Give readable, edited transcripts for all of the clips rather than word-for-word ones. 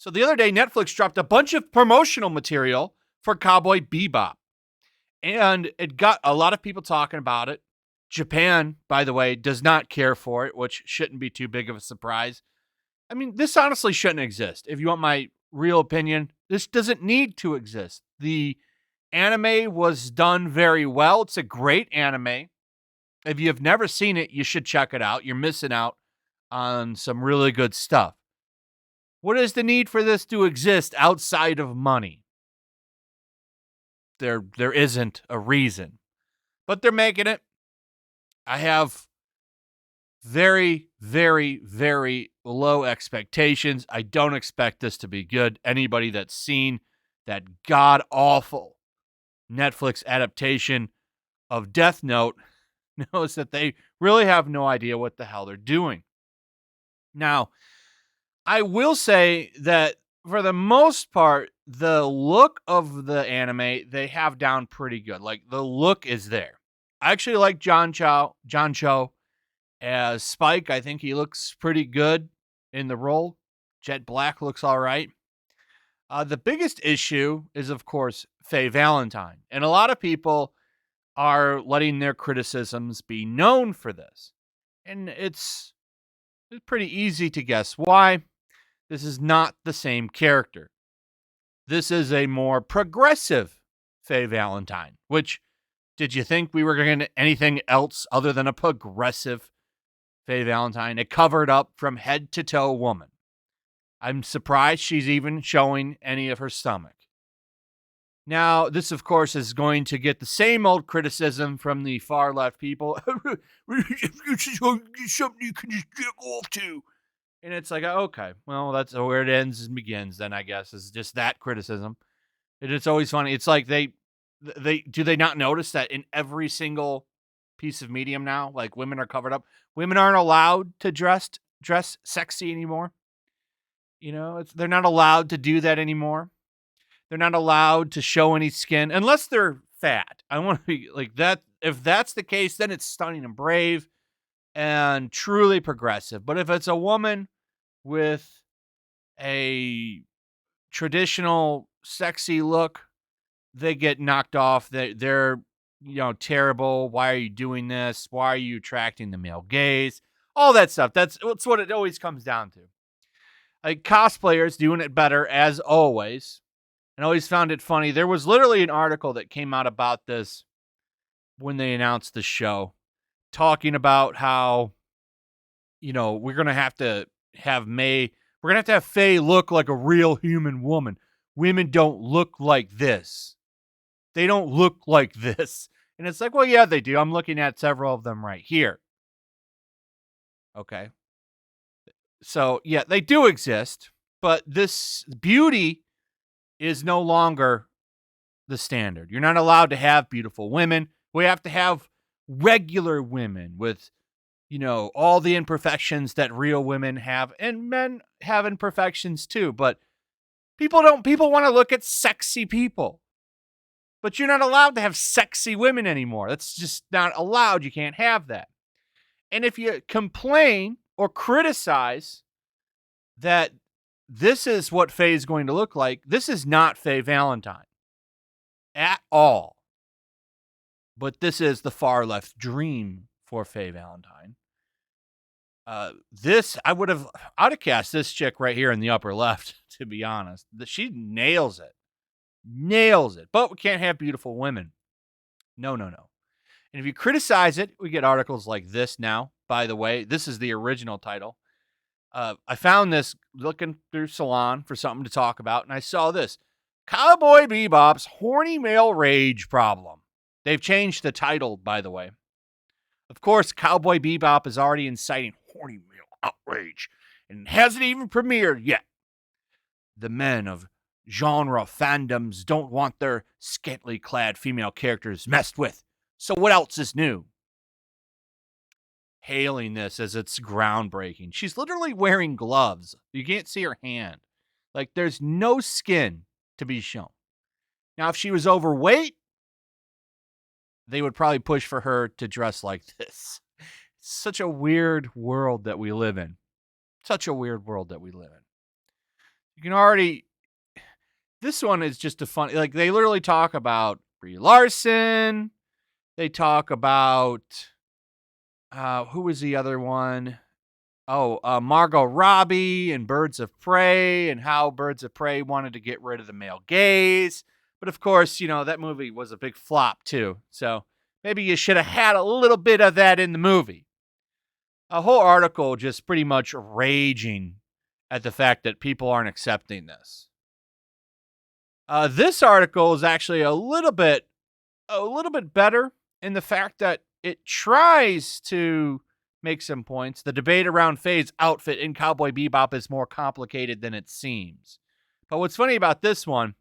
So the other day, Netflix dropped a bunch of promotional material for Cowboy Bebop. And it got a lot of people talking about it. Japan, by the way, does not care for it, which shouldn't be too big of a surprise. I mean, this honestly shouldn't exist. If you want my real opinion, this doesn't need to exist. The anime was done very well. It's a great anime. If you have never seen it, you should check it out. You're missing out on some really good stuff. What is the need for this to exist outside of money? There isn't a reason. But they're making it. I have very, very, very low expectations. I don't expect this to be good. Anybody that's seen that god-awful Netflix adaptation of Death Note knows that they really have no idea what the hell they're doing. Now, I will say that for the most part, the look of the anime, they have down pretty good. Like, the look is there. I actually like John Cho as Spike. I think he looks pretty good in the role. Jet Black looks all right. The biggest issue is, of course, Faye Valentine. And a lot of people are letting their criticisms be known for this. And it's pretty easy to guess why. This is not the same character. This is a more progressive Faye Valentine, which, did you think we were going to get anything else other than a progressive Faye Valentine? A covered up from head to toe woman. I'm surprised she's even showing any of her stomach. Now, this, of course, is going to get the same old criticism from the far left people. This is something you can just get off to. And it's like, okay, well, that's where it ends and begins then, I guess, is just that criticism. And it's always funny. It's like they do they not notice that in every single piece of medium now, like, women are covered up. Women aren't allowed to dress sexy anymore. You know, they're not allowed to do that anymore. They're not allowed to show any skin unless they're fat. I want to be like that. If that's the case, then it's stunning and brave and truly progressive. But if it's a woman with a traditional sexy look, they get knocked off. They're terrible. Why are you doing this? Why are you attracting the male gaze? All that stuff. That's what it always comes down to. Like, cosplayers doing it better as always. And I always found it funny. There was literally an article that came out about this when they announced the show, talking about how, we're going to have to have Faye look like a real human woman. Women don't look like this. They don't look like this. And it's like, well, yeah, they do. I'm looking at several of them right here. Okay. So, yeah, they do exist, but this beauty is no longer the standard. You're not allowed to have beautiful women. We have to have regular women with, all the imperfections that real women have, and men have imperfections too. But people want to look at sexy people. But you're not allowed to have sexy women anymore. That's just not allowed. You can't have that. And if you complain or criticize that this is what Faye is going to look like, this is not Faye Valentine at all. But this is the far left dream for Faye Valentine. I'd have cast this chick right here in the upper left, to be honest. She nails it. But we can't have beautiful women. No. And if you criticize it, we get articles like this now. By the way, this is the original title. I found this looking through Salon for something to talk about, and I saw this. Cowboy Bebop's horny male rage problem. They've changed the title, by the way. Of course, Cowboy Bebop is already inciting horny male outrage, and hasn't even premiered yet. The men of genre fandoms don't want their scantily clad female characters messed with, so what else is new? Hailing this as it's groundbreaking. She's literally wearing gloves. You can't see her hand. Like, there's no skin to be shown. Now, if she was overweight, they would probably push for her to dress like this. It's such a weird world that we live in. You can already. This one is just a fun. Like, they literally talk about Brie Larson. They talk about who was the other one? Oh, Margot Robbie and Birds of Prey, and how Birds of Prey wanted to get rid of the male gaze. But of course, that movie was a big flop too. So maybe you should have had a little bit of that in the movie. A whole article just pretty much raging at the fact that people aren't accepting this. This article is actually a little bit better in the fact that it tries to make some points. The debate around Faye's outfit in Cowboy Bebop is more complicated than it seems. But what's funny about this one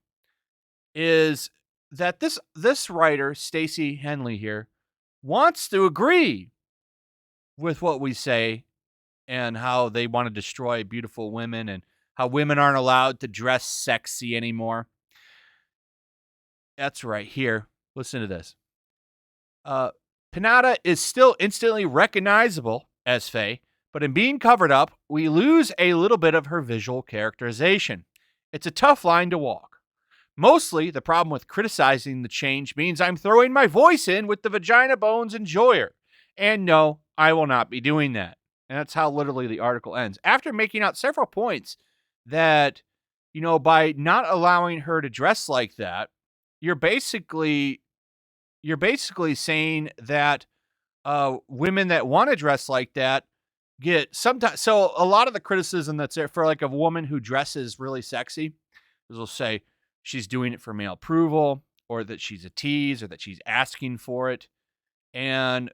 is that this writer, Stacey Henley here, wants to agree with what we say and how they want to destroy beautiful women and how women aren't allowed to dress sexy anymore. That's right here. Listen to this. Pinata is still instantly recognizable as Faye, but in being covered up, we lose a little bit of her visual characterization. It's a tough line to walk. Mostly, the problem with criticizing the change means I'm throwing my voice in with the vagina bones enjoyer. And no, I will not be doing that. And that's how literally the article ends. After making out several points that, by not allowing her to dress like that, you're basically saying that women that want to dress like that get sometimes. So a lot of the criticism that's there for like a woman who dresses really sexy is they'll say she's doing it for male approval, or that she's a tease, or that she's asking for it. And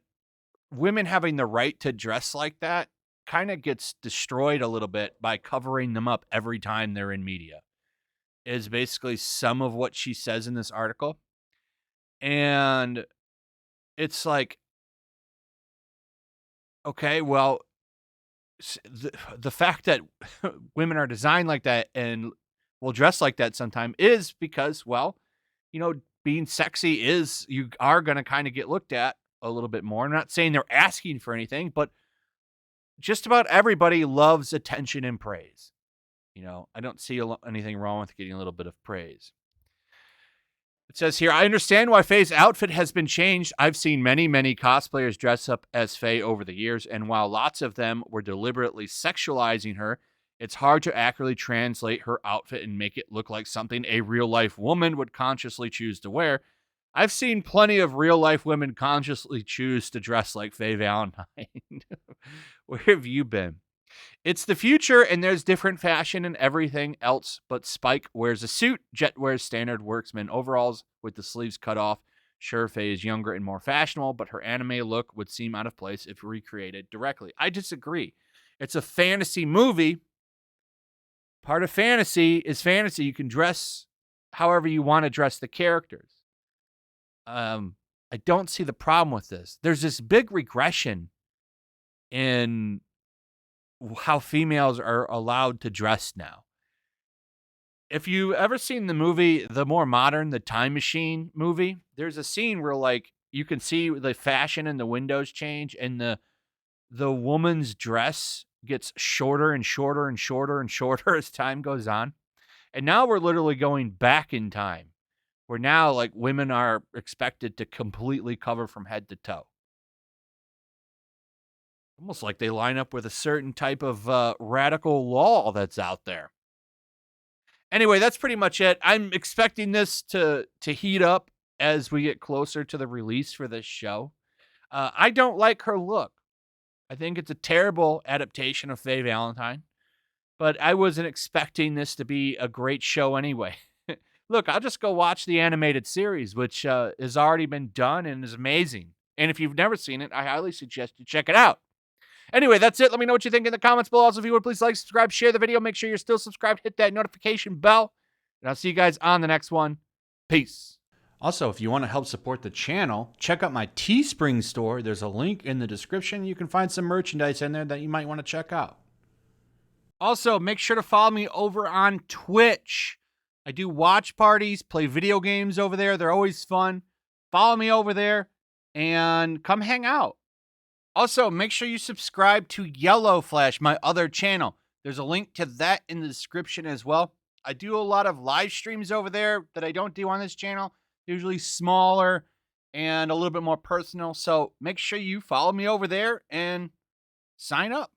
women having the right to dress like that kind of gets destroyed a little bit by covering them up every time they're in media, is basically some of what she says in this article. And it's like, okay, well, the fact that women are designed like that and will dress like that sometime is because, well, being sexy is, you are going to kind of get looked at a little bit more. I'm not saying they're asking for anything, but just about everybody loves attention and praise. I don't see anything wrong with getting a little bit of praise. It says here, I understand why Faye's outfit has been changed. I've seen many, many cosplayers dress up as Faye over the years, and while lots of them were deliberately sexualizing her, it's hard to accurately translate her outfit and make it look like something a real-life woman would consciously choose to wear. I've seen plenty of real-life women consciously choose to dress like Faye Valentine. Where have you been? It's the future, and there's different fashion and everything else, but Spike wears a suit, Jet wears standard worksman overalls with the sleeves cut off. Sure, Faye is younger and more fashionable, but her anime look would seem out of place if recreated directly. I disagree. It's a fantasy movie. Part of fantasy is fantasy. You can dress however you want to dress the characters. I don't see the problem with this. There's this big regression in how females are allowed to dress now. If you've ever seen the movie, the more modern, the Time Machine movie, there's a scene where like you can see the fashion in the windows change, and the woman's dress gets shorter and shorter and shorter and shorter as time goes on. And now we're literally going back in time, where now like women are expected to completely cover from head to toe. Almost like they line up with a certain type of radical law that's out there. Anyway, that's pretty much it. I'm expecting this to heat up as we get closer to the release for this show. I don't like her look. I think it's a terrible adaptation of Faye Valentine, but I wasn't expecting this to be a great show anyway. Look, I'll just go watch the animated series, which has already been done and is amazing. And if you've never seen it, I highly suggest you check it out. Anyway, that's it. Let me know what you think in the comments below. Also, if you would, please like, subscribe, share the video. Make sure you're still subscribed. Hit that notification bell. And I'll see you guys on the next one. Peace. Also, if you want to help support the channel, check out my Teespring store. There's a link in the description. You can find some merchandise in there that you might want to check out. Also, make sure to follow me over on Twitch. I do watch parties, play video games over there. They're always fun. Follow me over there and come hang out. Also, make sure you subscribe to YellowFlash, my other channel. There's a link to that in the description as well. I do a lot of live streams over there that I don't do on this channel, usually smaller and a little bit more personal. So make sure you follow me over there and sign up.